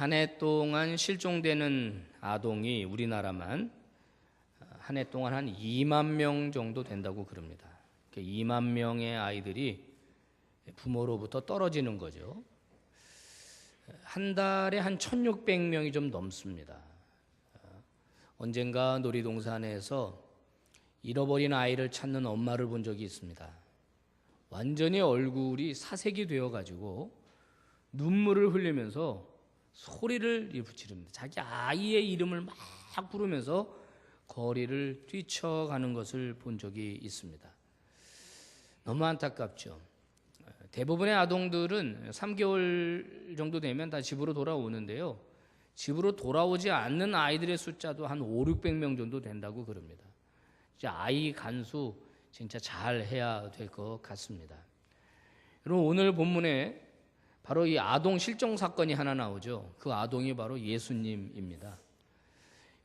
한 해 동안 실종되는 아동이 우리나라만 한 해 동안 한 2만 명 정도 된다고 그럽니다. 2만 명의 아이들이 부모로부터 떨어지는 거죠. 한 달에 한 1,600명이 좀 넘습니다. 언젠가 놀이동산에서 잃어버린 아이를 찾는 엄마를 본 적이 있습니다. 완전히 얼굴이 사색이 되어가지고 눈물을 흘리면서 소리를 지릅니다. 자기 아이의 이름을 막 부르면서 거리를 뛰쳐가는 것을 본 적이 있습니다. 너무 안타깝죠. 대부분의 아동들은 3개월 정도 되면 다 집으로 돌아오는데요. 집으로 돌아오지 않는 아이들의 숫자도 한 500~600명 정도 된다고 그럽니다. 아이 간수 진짜 잘 해야 될 것 같습니다. 여러분, 오늘 본문에 바로 이 아동 실종 사건이 하나 나오죠. 그 아동이 바로 예수님입니다.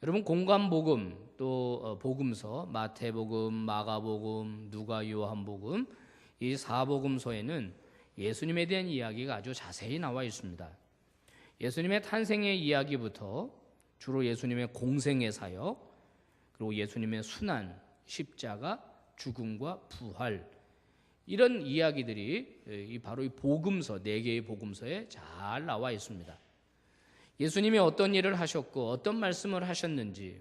여러분, 공관복음 또 복음서 마태복음, 마가복음, 누가, 요한복음 이 4복음서에는 예수님에 대한 이야기가 아주 자세히 나와 있습니다. 예수님의 탄생의 이야기부터 주로 예수님의 공생의 사역, 그리고 예수님의 순환, 십자가, 죽음과 부활, 이런 이야기들이 바로 이 복음서, 4개의 복음서에 잘 나와 있습니다. 예수님이 어떤 일을 하셨고 어떤 말씀을 하셨는지,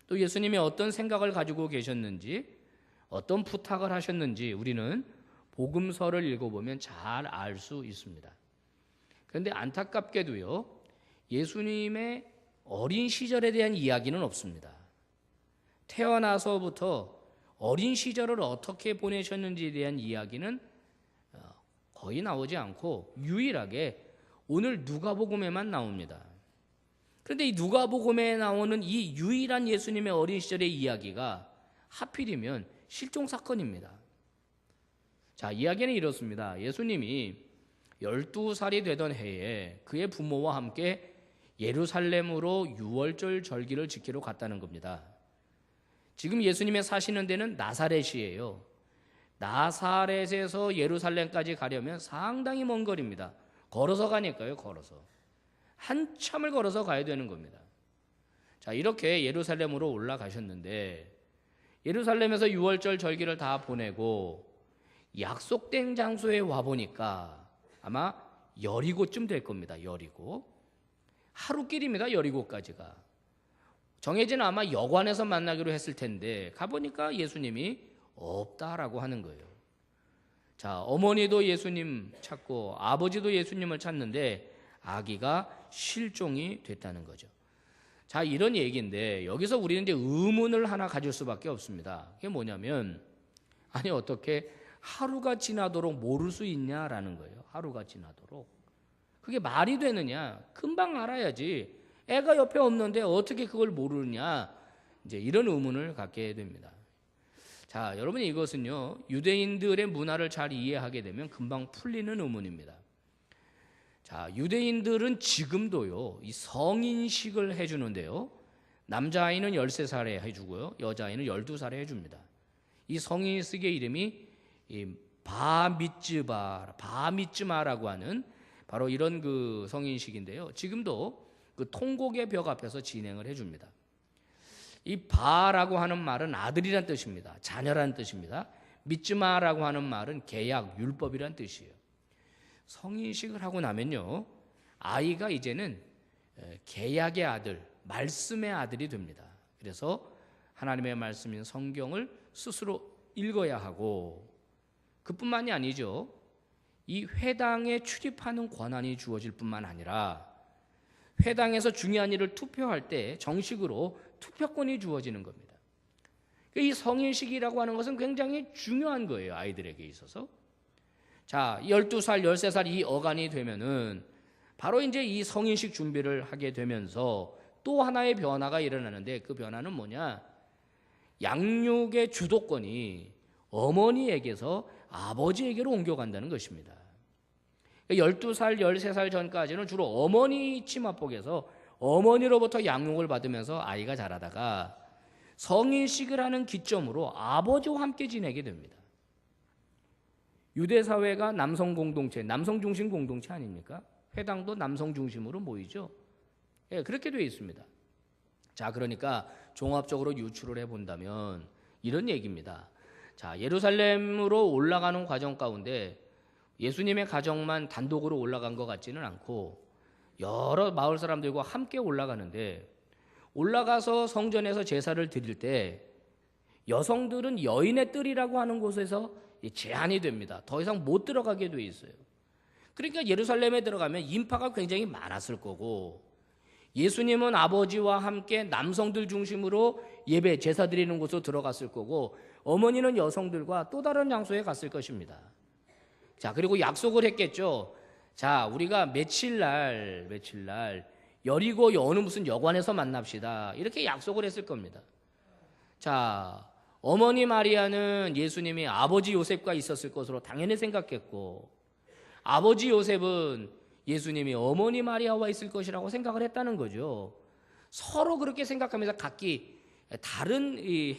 또 예수님이 어떤 생각을 가지고 계셨는지, 어떤 부탁을 하셨는지 우리는 복음서를 읽어보면 잘 알 수 있습니다. 그런데 안타깝게도요, 예수님의 어린 시절에 대한 이야기는 없습니다. 태어나서부터 어린 시절을 어떻게 보내셨는지에 대한 이야기는 거의 나오지 않고 유일하게 오늘 누가복음에만 나옵니다. 그런데 이 누가복음에 나오는 이 유일한 예수님의 어린 시절의 이야기가 하필이면 실종 사건입니다. 자, 이야기는 이렇습니다. 예수님이 12살이 되던 해에 그의 부모와 함께 예루살렘으로 유월절 절기를 지키러 갔다는 겁니다. 지금 예수님의 사시는 데는 나사렛이에요. 나사렛에서 예루살렘까지 가려면 상당히 먼 거리입니다. 걸어서 가니까요, 걸어서. 한참을 걸어서 가야 되는 겁니다. 자, 이렇게 예루살렘으로 올라가셨는데 예루살렘에서 유월절 절기를 다 보내고 약속된 장소에 와보니까 아마 여리고쯤 될 겁니다. 여리고. 하루길입니다. 여리고까지가. 정해진 아마 여관에서 만나기로 했을 텐데 가보니까 예수님이 없다라고 하는 거예요. 자, 어머니도 예수님 찾고 아버지도 예수님을 찾는데 아기가 실종이 됐다는 거죠. 자, 이런 얘기인데 여기서 우리는 이제 의문을 하나 가질 수밖에 없습니다. 그게 뭐냐면, 아니 어떻게 하루가 지나도록 모를 수 있냐라는 거예요. 하루가 지나도록. 그게 말이 되느냐? 금방 알아야지. 애가 옆에 없는데 어떻게 그걸 모르느냐? 이제 이런 의문을 갖게 됩니다. 자, 여러분, 이것은요, 유대인들의 문화를 잘 이해하게 되면 금방 풀리는 의문입니다. 자, 유대인들은 지금도요, 이 성인식을 해주는데요, 남자아이는 13살에 해주고요, 여자아이는 12살에 해줍니다. 이 성인식의 이름이 바미츠마라고 하는 바로 이런 그 성인식인데요, 지금도 그 통곡의 벽 앞에서 진행을 해줍니다. 이 바라고 하는 말은 아들이란 뜻입니다. 자녀란 뜻입니다. 미츠마라고 하는 말은 계약, 율법이란 뜻이에요. 성인식을 하고 나면요, 아이가 이제는 계약의 아들, 말씀의 아들이 됩니다. 그래서 하나님의 말씀인 성경을 스스로 읽어야 하고, 그뿐만이 아니죠. 이 회당에 출입하는 권한이 주어질 뿐만 아니라 회당에서 중요한 일을 투표할 때 정식으로 투표권이 주어지는 겁니다. 이 성인식이라고 하는 것은 굉장히 중요한 거예요, 아이들에게 있어서. 자, 12살, 13살 이 어간이 되면은 바로 이제 이 성인식 준비를 하게 되면서 또 하나의 변화가 일어나는데, 그 변화는 뭐냐? 양육의 주도권이 어머니에게서 아버지에게로 옮겨간다는 것입니다. 12살, 13살 전까지는 주로 어머니 치맛복에서 어머니로부터 양육을 받으면서 아이가 자라다가 성인식을 하는 기점으로 아버지와 함께 지내게 됩니다. 유대 사회가 남성 공동체, 남성 중심 공동체 아닙니까? 회당도 남성 중심으로 모이죠. 예, 그렇게 되어 있습니다. 자, 그러니까 종합적으로 유추를 해본다면 이런 얘기입니다. 자, 예루살렘으로 올라가는 과정 가운데 예수님의 가정만 단독으로 올라간 것 같지는 않고 여러 마을 사람들과 함께 올라가는데, 올라가서 성전에서 제사를 드릴 때 여성들은 여인의 뜰이라고 하는 곳에서 제한이 됩니다. 더 이상 못 들어가게 돼 있어요. 그러니까 예루살렘에 들어가면 인파가 굉장히 많았을 거고, 예수님은 아버지와 함께 남성들 중심으로 예배 제사 드리는 곳으로 들어갔을 거고, 어머니는 여성들과 또 다른 장소에 갔을 것입니다. 자, 그리고 약속을 했겠죠. 자, 우리가 며칠 날 여리고 어느 무슨 여관에서 만납시다, 이렇게 약속을 했을 겁니다. 자, 어머니 마리아는 예수님이 아버지 요셉과 있었을 것으로 당연히 생각했고, 아버지 요셉은 예수님이 어머니 마리아와 있을 것이라고 생각을 했다는 거죠. 서로 그렇게 생각하면서 각기 다른 이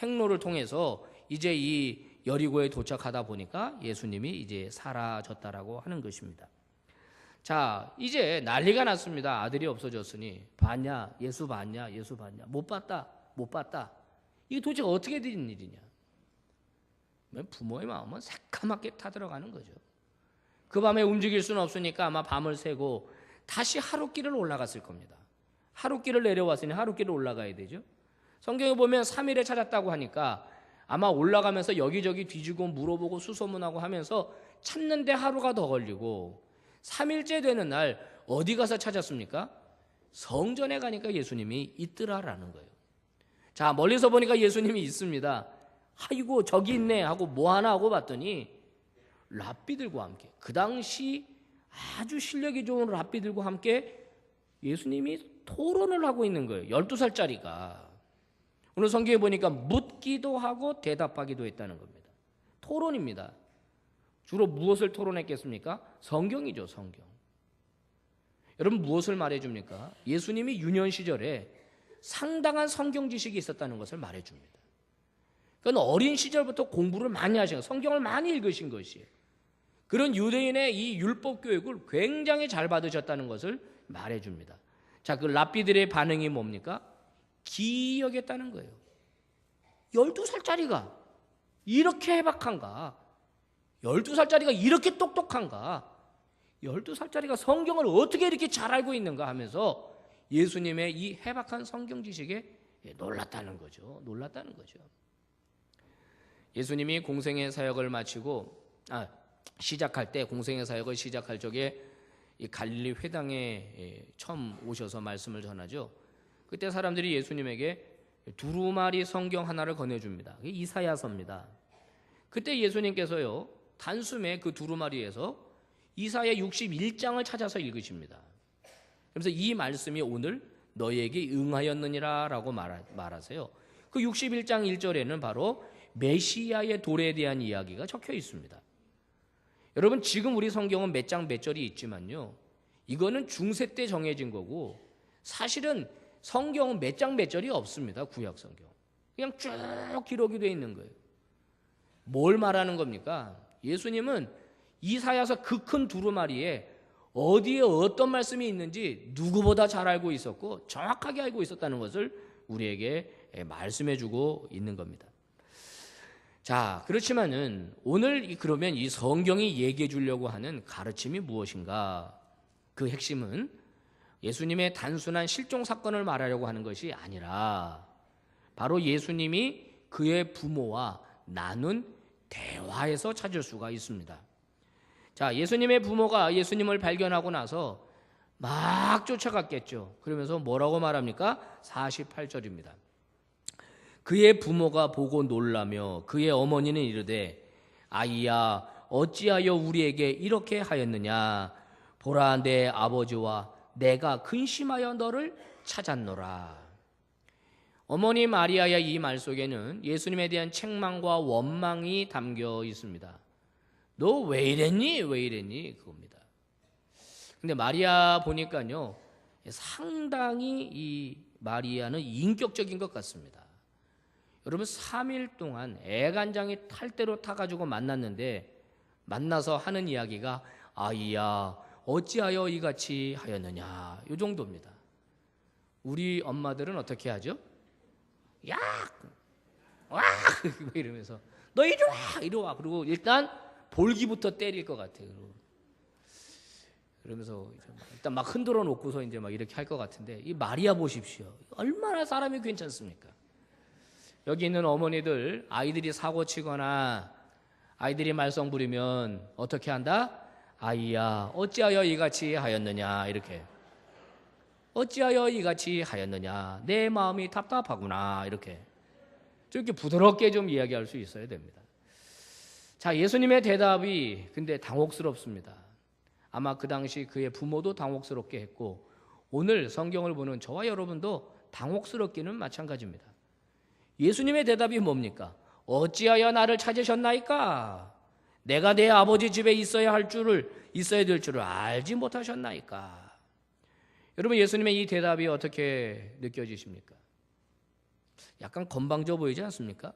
행로를 통해서 이제 이 여리고에 도착하다 보니까 예수님이 이제 사라졌다라고 하는 것입니다. 자, 이제 난리가 났습니다. 아들이 없어졌으니. 봤냐? 예수 봤냐? 예수 봤냐? 못 봤다. 못 봤다. 이게 도대체 어떻게 된 일이냐? 부모의 마음은 새까맣게 타들어가는 거죠. 그 밤에 움직일 수는 없으니까 아마 밤을 새고 다시 하룻길을 올라갔을 겁니다. 하룻길을 내려왔으니 하룻길을 올라가야 되죠. 성경에 보면 3일에 찾았다고 하니까 아마 올라가면서 여기저기 뒤지고 물어보고 수소문하고 하면서 찾는데 하루가 더 걸리고, 3일째 되는 날 어디 가서 찾았습니까? 성전에 가니까 예수님이 있더라라는 거예요. 자, 멀리서 보니까 예수님이 있습니다. 아이고 저기 있네 하고 뭐 하나 하고 봤더니 랍비들과 함께, 그 당시 아주 실력이 좋은 랍비들과 함께 예수님이 토론을 하고 있는 거예요. 12살짜리가. 오늘 성경에 보니까 묻기도 하고 대답하기도 했다는 겁니다. 토론입니다. 주로 무엇을 토론했겠습니까? 성경이죠, 성경. 여러분, 무엇을 말해줍니까? 예수님이 유년 시절에 상당한 성경 지식이 있었다는 것을 말해줍니다. 그건 어린 시절부터 공부를 많이 하신, 성경을 많이 읽으신 것이에요. 그런 유대인의 이 율법 교육을 굉장히 잘 받으셨다는 것을 말해줍니다. 자, 그 랍비들의 반응이 뭡니까? 기이 여겼다는 거예요. 12살짜리가 이렇게 해박한가? 12살짜리가 이렇게 똑똑한가? 12살짜리가 성경을 어떻게 이렇게 잘 알고 있는가 하면서 예수님의 이 해박한 성경 지식에 놀랐다는 거죠. 놀랐다는 거죠. 예수님이 공생의 사역을 마치고 시작할 때, 공생의 사역을 시작할 적에 이 갈릴리 회당에 처음 오셔서 말씀을 전하죠. 그때 사람들이 예수님에게 두루마리 성경 하나를 건네줍니다. 이사야서입니다. 그때 예수님께서요, 단숨에 그 두루마리에서 이사야 61장을 찾아서 읽으십니다. 그래서 이 말씀이 오늘 너희에게 응하였느니라 라고 말하세요. 그 61장 1절에는 바로 메시아의 도래에 대한 이야기가 적혀 있습니다. 여러분, 지금 우리 성경은 몇 장 몇 절이 있지만요, 이거는 중세 때 정해진 거고, 사실은 성경은 몇 장 몇 절이 없습니다. 구약 성경 그냥 쭉 기록이 되어 있는 거예요. 뭘 말하는 겁니까? 예수님은 이사야서 그 큰 두루마리에 어디에 어떤 말씀이 있는지 누구보다 잘 알고 있었고 정확하게 알고 있었다는 것을 우리에게 말씀해 주고 있는 겁니다. 자, 그렇지만은 오늘 그러면 이 성경이 얘기해 주려고 하는 가르침이 무엇인가? 그 핵심은 예수님의 단순한 실종 사건을 말하려고 하는 것이 아니라 바로 예수님이 그의 부모와 나눈 대화에서 찾을 수가 있습니다. 자, 예수님의 부모가 예수님을 발견하고 나서 막 쫓아갔겠죠. 그러면서 뭐라고 말합니까? 48절입니다. 그의 부모가 보고 놀라며 그의 어머니는 이르되 아이야 어찌하여 우리에게 이렇게 하였느냐? 보라 내 아버지와 내가 근심하여 너를 찾았노라. 어머니 마리아의 이 말 속에는 예수님에 대한 책망과 원망이 담겨 있습니다. 너 왜 이랬니? 왜 이랬니? 그겁니다. 근데 마리아 보니까요, 상당히 이 마리아는 인격적인 것 같습니다. 여러분, 3일 동안 애간장이 탈 대로 타가지고 만났는데, 만나서 하는 이야기가 아이야 어찌하여 이같이 하였느냐, 이 정도입니다. 우리 엄마들은 어떻게 하죠? 야, 와, 이러면서 너 이리 와, 이리 와. 그리고 일단 볼기부터 때릴 것 같아요. 그러면서 일단 막 흔들어 놓고서 이제 막 이렇게 할 것 같은데, 이 마리아 보십시오. 얼마나 사람이 괜찮습니까? 여기 있는 어머니들, 아이들이 사고 치거나 아이들이 말썽 부리면 어떻게 한다? 아이야, 어찌하여 이같이 하였느냐, 이렇게. 어찌하여 이같이 하였느냐, 내 마음이 답답하구나, 이렇게. 저렇게 부드럽게 좀 이야기할 수 있어야 됩니다. 자, 예수님의 대답이 근데 당혹스럽습니다. 아마 그 당시 그의 부모도 당혹스럽게 했고, 오늘 성경을 보는 저와 여러분도 당혹스럽기는 마찬가지입니다. 예수님의 대답이 뭡니까? 어찌하여 나를 찾으셨나이까? 내가 내 아버지 집에 있어야 될 줄을 알지 못하셨나이까? 여러분, 예수님의 이 대답이 어떻게 느껴지십니까? 약간 건방져 보이지 않습니까?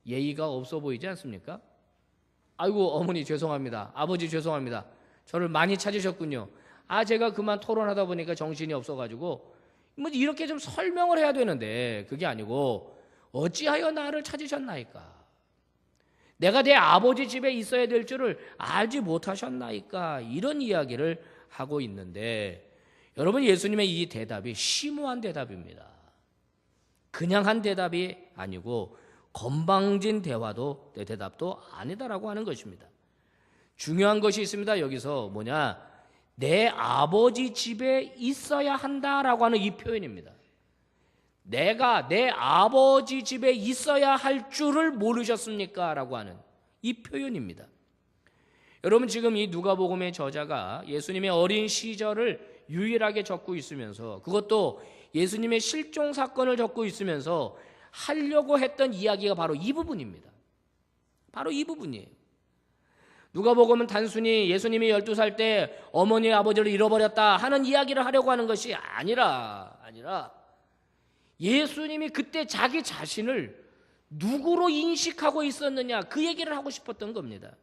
예의가 없어 보이지 않습니까? 아이고, 어머니 죄송합니다. 아버지 죄송합니다. 저를 많이 찾으셨군요. 제가 그만 토론하다 보니까 정신이 없어가지고 뭐 이렇게 좀 설명을 해야 되는데, 그게 아니고 어찌하여 나를 찾으셨나이까? 내가 내 아버지 집에 있어야 될 줄을 알지 못하셨나이까? 이런 이야기를 하고 있는데, 여러분, 예수님의 이 대답이 심오한 대답입니다. 그냥 한 대답이 아니고 건방진 대답도 아니다라고 하는 것입니다. 중요한 것이 있습니다. 여기서 뭐냐? 내 아버지 집에 있어야 한다라고 하는 이 표현입니다. 내가 내 아버지 집에 있어야 할 줄을 모르셨습니까? 라고 하는 이 표현입니다. 여러분, 지금 이 누가복음의 저자가 예수님의 어린 시절을 유일하게 적고 있으면서, 그것도 예수님의 실종 사건을 적고 있으면서 하려고 했던 이야기가 바로 이 부분입니다. 바로 이 부분이에요. 누가복음은 단순히 예수님이 12살 때 어머니 아버지를 잃어버렸다 하는 이야기를 하려고 하는 것이 아니라 예수님이 그때 자기 자신을 누구로 인식하고 있었느냐, 그 얘기를 하고 싶었던 겁니다.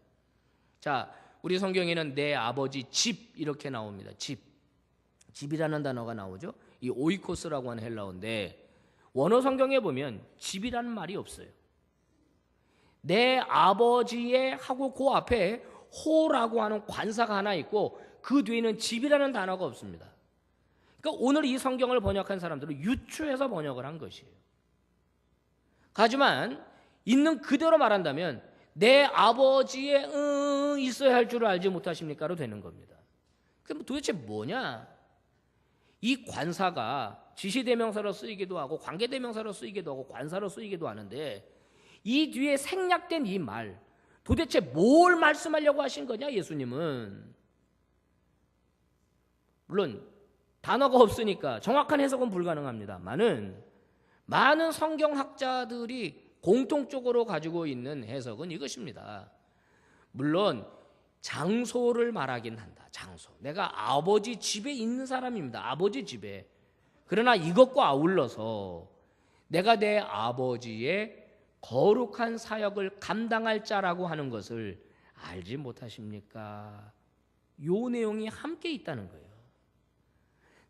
자, 우리 성경에는 내 아버지 집 이렇게 나옵니다. 집이라는 단어가 나오죠. 이 오이코스라고 하는 헬라어인데, 원어 성경에 보면 집이라는 말이 없어요. 내 아버지의 하고 그 앞에 호라고 하는 관사가 하나 있고, 그 뒤에는 집이라는 단어가 없습니다. 그러니까 오늘 이 성경을 번역한 사람들은 유추해서 번역을 한 것이에요. 하지만 있는 그대로 말한다면 내 아버지의 있어야 할 줄을 알지 못하십니까로 되는 겁니다. 그럼 도대체 뭐냐? 이 관사가 지시대명사로 쓰이기도 하고 관계대명사로 쓰이기도 하고 관사로 쓰이기도 하는데, 이 뒤에 생략된 이 말, 도대체 뭘 말씀하려고 하신 거냐, 예수님은? 물론 단어가 없으니까 정확한 해석은 불가능합니다만은, 많은 성경학자들이 공통적으로 가지고 있는 해석은 이것입니다. 물론 장소를 말하긴 한다. 장소. 내가 아버지 집에 있는 사람입니다. 아버지 집에. 그러나 이것과 아울러서 내가 내 아버지의 거룩한 사역을 감당할 자라고 하는 것을 알지 못하십니까? 요 내용이 함께 있다는 거예요.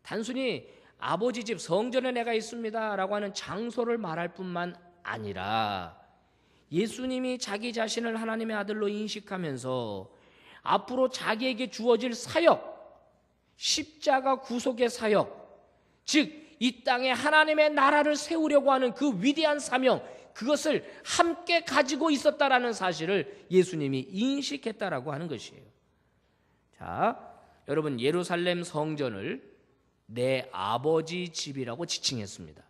단순히 아버지 집 성전에 내가 있습니다 라고 하는 장소를 말할 뿐만 아니라, 예수님이 자기 자신을 하나님의 아들로 인식하면서 앞으로 자기에게 주어질 사역, 십자가 구속의 사역, 즉 이 땅에 하나님의 나라를 세우려고 하는 그 위대한 사명, 그것을 함께 가지고 있었다라는 사실을 예수님이 인식했다라고 하는 것이에요. 자, 여러분, 예루살렘 성전을 내 아버지 집이라고 지칭했습니다.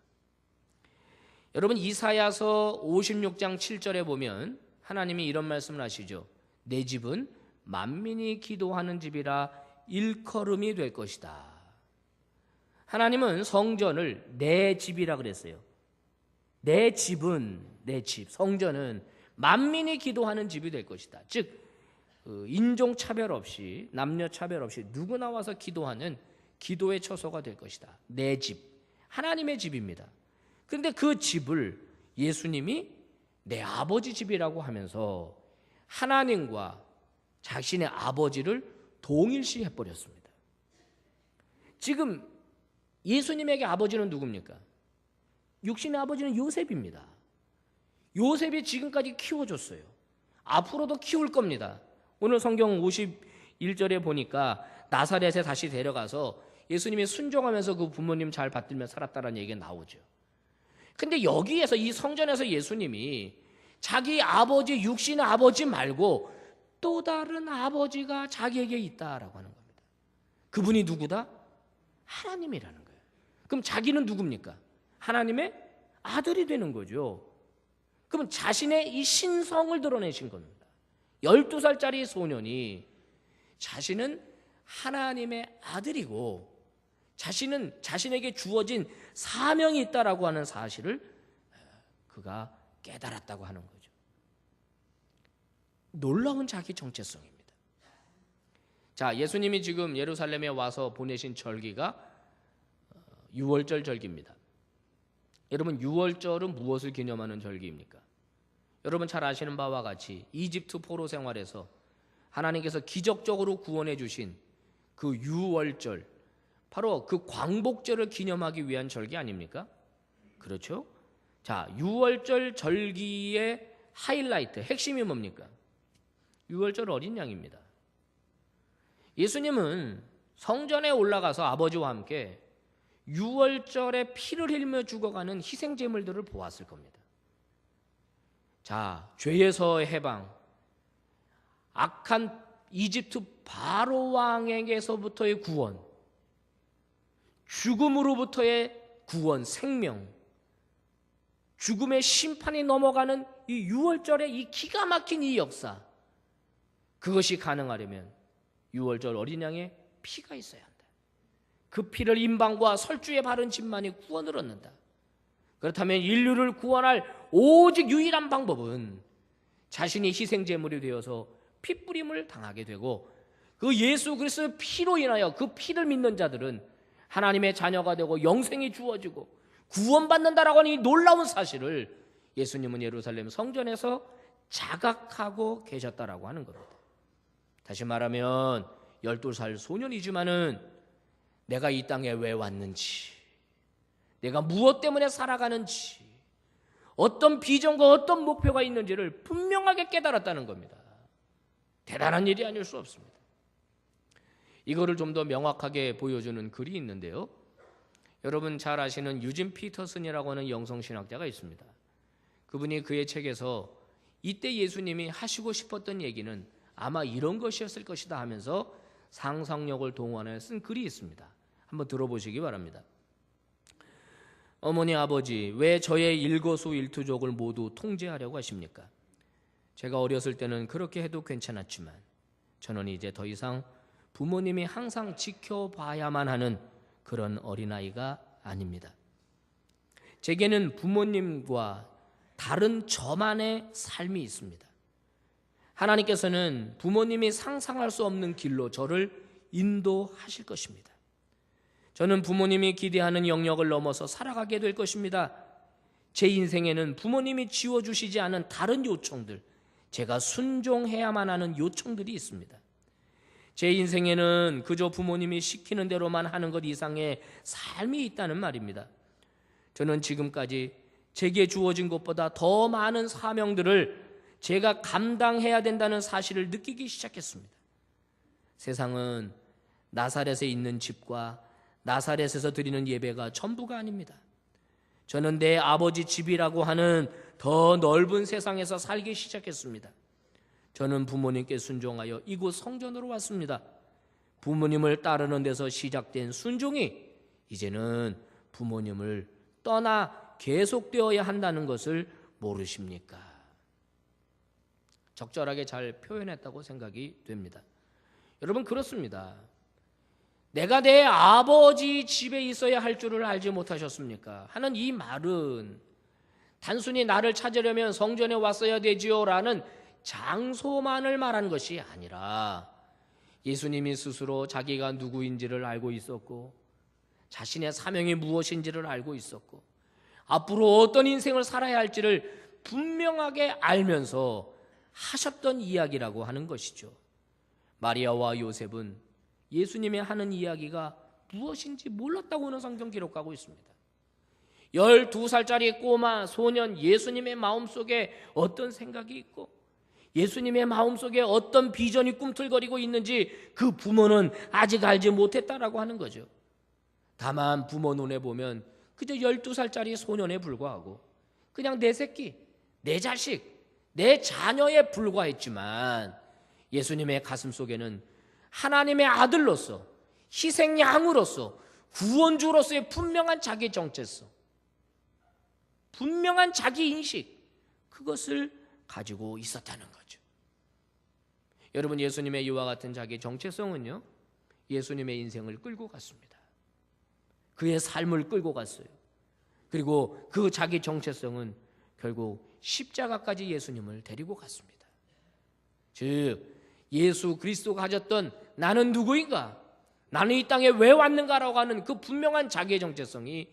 여러분, 이사야서 56장 7절에 보면 하나님이 이런 말씀을 하시죠. 내 집은 만민이 기도하는 집이라 일컬음이 될 것이다. 하나님은 성전을 내 집이라 그랬어요. 내 집은, 내 집, 성전은 만민이 기도하는 집이 될 것이다. 즉 인종 차별 없이, 남녀 차별 없이 누구나 와서 기도하는 기도의 처소가 될 것이다. 내 집, 하나님의 집입니다. 그런데 그 집을 예수님이 내 아버지 집이라고 하면서 하나님과 자신의 아버지를 동일시 해버렸습니다. 지금 예수님에게 아버지는 누굽니까? 육신의 아버지는 요셉입니다. 요셉이 지금까지 키워줬어요. 앞으로도 키울 겁니다. 오늘 성경 51절에 보니까 나사렛에 다시 데려가서 예수님이 순종하면서 그 부모님 잘 받들며 살았다는 얘기가 나오죠. 근데 여기에서 이 성전에서 예수님이 자기 아버지, 육신의 아버지 말고 또 다른 아버지가 자기에게 있다라고 하는 겁니다. 그분이 누구다? 하나님이라는 거예요. 그럼 자기는 누굽니까? 하나님의 아들이 되는 거죠. 그럼 자신의 이 신성을 드러내신 겁니다. 12살짜리 소년이 자신은 하나님의 아들이고 자신은 자신에게 주어진 사명이 있다라고 하는 사실을 그가 깨달았다고 하는 거죠. 놀라운 자기 정체성입니다. 자, 예수님이 지금 예루살렘에 와서 보내신 절기가 유월절 절기입니다. 여러분, 유월절은 무엇을 기념하는 절기입니까? 여러분 잘 아시는 바와 같이 이집트 포로 생활에서 하나님께서 기적적으로 구원해 주신 그 유월절, 바로 그 광복절을 기념하기 위한 절기 아닙니까? 그렇죠? 자, 유월절 절기의 하이라이트, 핵심이 뭡니까? 유월절 어린 양입니다. 예수님은 성전에 올라가서 아버지와 함께 유월절에 피를 흘리며 죽어가는 희생제물들을 보았을 겁니다. 자, 죄에서의 해방, 악한 이집트 바로 왕에게서부터의 구원, 죽음으로부터의 구원, 생명, 죽음의 심판이 넘어가는 이 유월절의 이 기가 막힌 이 역사, 그것이 가능하려면 유월절 어린 양의 피가 있어야 한다. 그 피를 임방과 설주에 바른 집만이 구원을 얻는다. 그렇다면 인류를 구원할 오직 유일한 방법은 자신이 희생제물이 되어서 피뿌림을 당하게 되고 그 예수 그리스도의 피로 인하여 그 피를 믿는 자들은 하나님의 자녀가 되고 영생이 주어지고 구원받는다라고 하는 이 놀라운 사실을 예수님은 예루살렘 성전에서 자각하고 계셨다라고 하는 겁니다. 다시 말하면 12살 소년이지만은 내가 이 땅에 왜 왔는지, 내가 무엇 때문에 살아가는지, 어떤 비전과 어떤 목표가 있는지를 분명하게 깨달았다는 겁니다. 대단한 일이 아닐 수 없습니다. 이거를 좀 더 명확하게 보여주는 글이 있는데요. 여러분 잘 아시는 유진 피터슨이라고 하는 영성신학자가 있습니다. 그분이 그의 책에서 이때 예수님이 하시고 싶었던 얘기는 아마 이런 것이었을 것이다 하면서 상상력을 동원해 쓴 글이 있습니다. 한번 들어보시기 바랍니다. 어머니 아버지, 왜 저의 일거수일투족을 모두 통제하려고 하십니까? 제가 어렸을 때는 그렇게 해도 괜찮았지만 저는 이제 더 이상 부모님이 항상 지켜봐야만 하는 그런 어린아이가 아닙니다. 제게는 부모님과 다른 저만의 삶이 있습니다. 하나님께서는 부모님이 상상할 수 없는 길로 저를 인도하실 것입니다. 저는 부모님이 기대하는 영역을 넘어서 살아가게 될 것입니다. 제 인생에는 부모님이 지워주시지 않은 다른 요청들, 제가 순종해야만 하는 요청들이 있습니다. 제 인생에는 그저 부모님이 시키는 대로만 하는 것 이상의 삶이 있다는 말입니다. 저는 지금까지 제게 주어진 것보다 더 많은 사명들을 제가 감당해야 된다는 사실을 느끼기 시작했습니다. 세상은 나사렛에 있는 집과 나사렛에서 드리는 예배가 전부가 아닙니다. 저는 내 아버지 집이라고 하는 더 넓은 세상에서 살기 시작했습니다. 저는 부모님께 순종하여 이곳 성전으로 왔습니다. 부모님을 따르는 데서 시작된 순종이 이제는 부모님을 떠나 계속되어야 한다는 것을 모르십니까? 적절하게 잘 표현했다고 생각이 됩니다. 여러분 그렇습니다. 내가 내 아버지 집에 있어야 할 줄을 알지 못하셨습니까? 하는 이 말은 단순히 나를 찾으려면 성전에 왔어야 되지요 라는 장소만을 말하는 것이 아니라 예수님이 스스로 자기가 누구인지를 알고 있었고 자신의 사명이 무엇인지를 알고 있었고 앞으로 어떤 인생을 살아야 할지를 분명하게 알면서 하셨던 이야기라고 하는 것이죠. 마리아와 요셉은 예수님의 하는 이야기가 무엇인지 몰랐다고는 성경 기록하고 있습니다. 12살짜리 꼬마 소년 예수님의 마음속에 어떤 생각이 있고 예수님의 마음속에 어떤 비전이 꿈틀거리고 있는지 그 부모는 아직 알지 못했다라고 하는 거죠. 다만 부모 눈에 보면 그저 12살짜리 소년에 불과하고 그냥 내 새끼, 내 자식, 내 자녀에 불과했지만 예수님의 가슴 속에는 하나님의 아들로서 희생양으로서 구원주로서의 분명한 자기 정체성, 분명한 자기 인식, 그것을 가지고 있었다는 거죠. 여러분, 예수님의 이와 같은 자기 정체성은요, 예수님의 인생을 끌고 갔습니다. 그의 삶을 끌고 갔어요. 그리고 그 자기 정체성은 결국 십자가까지 예수님을 데리고 갔습니다. 즉 예수 그리스도가 가졌던 나는 누구인가, 나는 이 땅에 왜 왔는가라고 하는 그 분명한 자기의 정체성이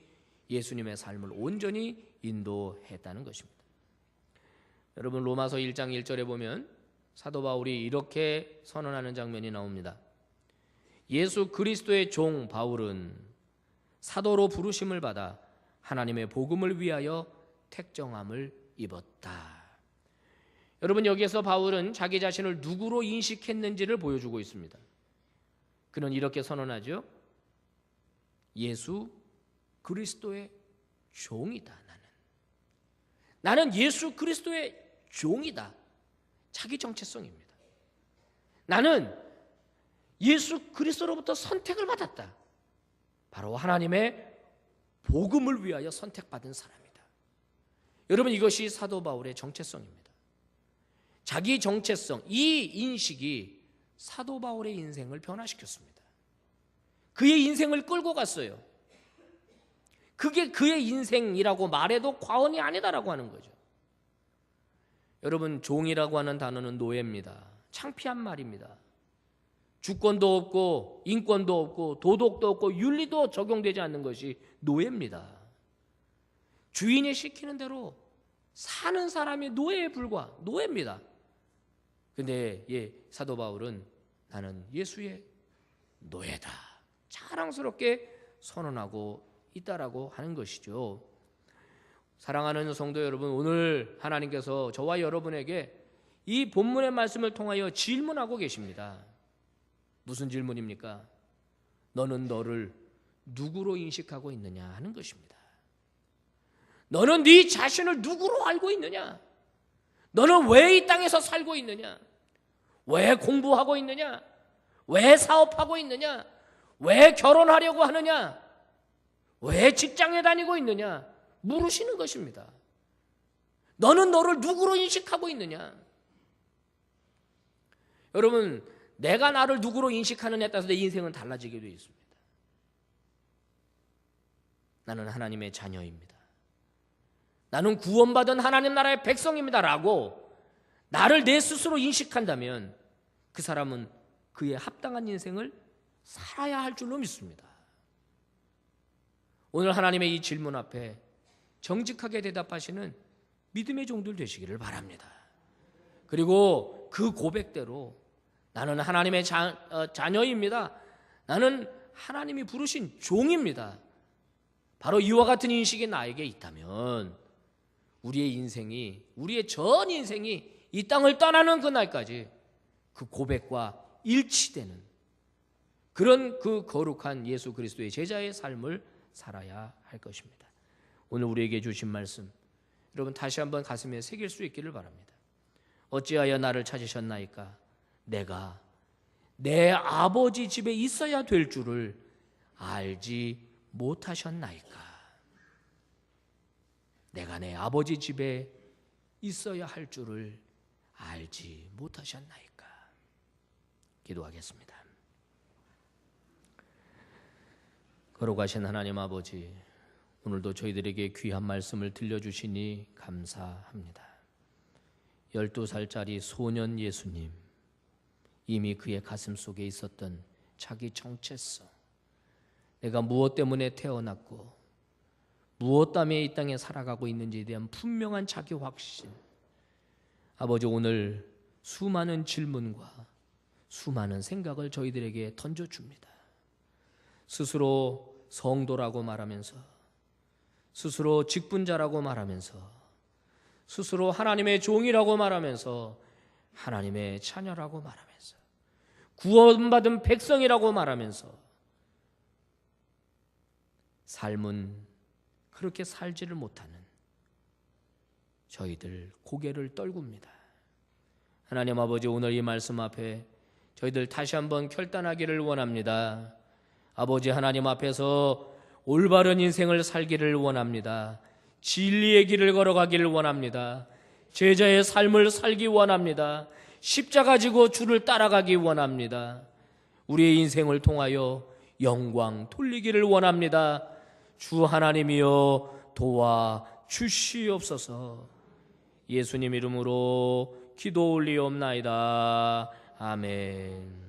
예수님의 삶을 온전히 인도했다는 것입니다. 여러분, 로마서 1장 1절에 보면 사도 바울이 이렇게 선언하는 장면이 나옵니다. 예수 그리스도의 종 바울은 사도로 부르심을 받아 하나님의 복음을 위하여 택정함을 입었다. 여러분, 여기에서 바울은 자기 자신을 누구로 인식했는지를 보여주고 있습니다. 그는 이렇게 선언하죠. 예수 그리스도의 종이다. 나는 예수 그리스도의 종이다. 자기 정체성입니다. 나는 예수 그리스도로부터 선택을 받았다. 바로 하나님의 복음을 위하여 선택받은 사람이다. 여러분, 이것이 사도 바울의 정체성입니다. 자기 정체성, 이 인식이 사도 바울의 인생을 변화시켰습니다. 그의 인생을 끌고 갔어요. 그게 그의 인생이라고 말해도 과언이 아니다라고 하는 거죠. 여러분, 종이라고 하는 단어는 노예입니다. 창피한 말입니다. 주권도 없고 인권도 없고 도덕도 없고 윤리도 적용되지 않는 것이 노예입니다. 주인이 시키는 대로 사는 사람이 노예에 불과 노예입니다. 근데 사도 바울은 나는 예수의 노예다, 자랑스럽게 선언하고 있다라고 하는 것이죠. 사랑하는 성도 여러분, 오늘 하나님께서 저와 여러분에게 이 본문의 말씀을 통하여 질문하고 계십니다. 무슨 질문입니까? 너는 너를 누구로 인식하고 있느냐 하는 것입니다. 너는 네 자신을 누구로 알고 있느냐? 너는 왜 이 땅에서 살고 있느냐? 왜 공부하고 있느냐? 왜 사업하고 있느냐? 왜 결혼하려고 하느냐? 왜 직장에 다니고 있느냐? 물으시는 것입니다. 너는 너를 누구로 인식하고 있느냐? 여러분, 내가 나를 누구로 인식하느냐에 따라서 내 인생은 달라지게 되어 있습니다. 나는 하나님의 자녀입니다. 나는 구원받은 하나님 나라의 백성입니다 라고 나를 내 스스로 인식한다면 그 사람은 그에 합당한 인생을 살아야 할 줄로 믿습니다. 오늘 하나님의 이 질문 앞에 정직하게 대답하시는 믿음의 종들 되시기를 바랍니다. 그리고 그 고백대로 나는 하나님의 자녀입니다. 나는 하나님이 부르신 종입니다. 바로 이와 같은 인식이 나에게 있다면 우리의 인생이, 우리의 전 인생이 이 땅을 떠나는 그날까지 그 고백과 일치되는 그런 그 거룩한 예수 그리스도의 제자의 삶을 살아야 할 것입니다. 오늘 우리에게 주신 말씀, 여러분 다시 한번 가슴에 새길 수 있기를 바랍니다. 어찌하여 나를 찾으셨나이까? 내가 내 아버지 집에 있어야 될 줄을 알지 못하셨나이까? 내가 내 아버지 집에 있어야 할 줄을 알지 못하셨나이까? 기도하겠습니다. 거룩하신 하나님 아버지, 오늘도 저희들에게 귀한 말씀을 들려주시니 감사합니다. 12살짜리 소년 예수님, 이미 그의 가슴 속에 있었던 자기 정체성, 내가 무엇 때문에 태어났고 무엇 때문에 이 땅에 살아가고 있는지에 대한 분명한 자기 확신, 아버지 오늘 수많은 질문과 수많은 생각을 저희들에게 던져줍니다. 스스로 성도라고 말하면서, 스스로 직분자라고 말하면서, 스스로 하나님의 종이라고 말하면서, 하나님의 자녀라고 말하면서, 구원받은 백성이라고 말하면서 삶은 그렇게 살지를 못하는 저희들 고개를 떨굽니다. 하나님 아버지, 오늘 이 말씀 앞에 저희들 다시 한번 결단하기를 원합니다. 아버지 하나님 앞에서 올바른 인생을 살기를 원합니다. 진리의 길을 걸어가기를 원합니다. 제자의 삶을 살기 원합니다. 십자가 지고 주를 따라가기 원합니다. 우리의 인생을 통하여 영광 돌리기를 원합니다. 주 하나님이여 도와 주시옵소서. 예수님 이름으로 기도 올리옵나이다. 아멘.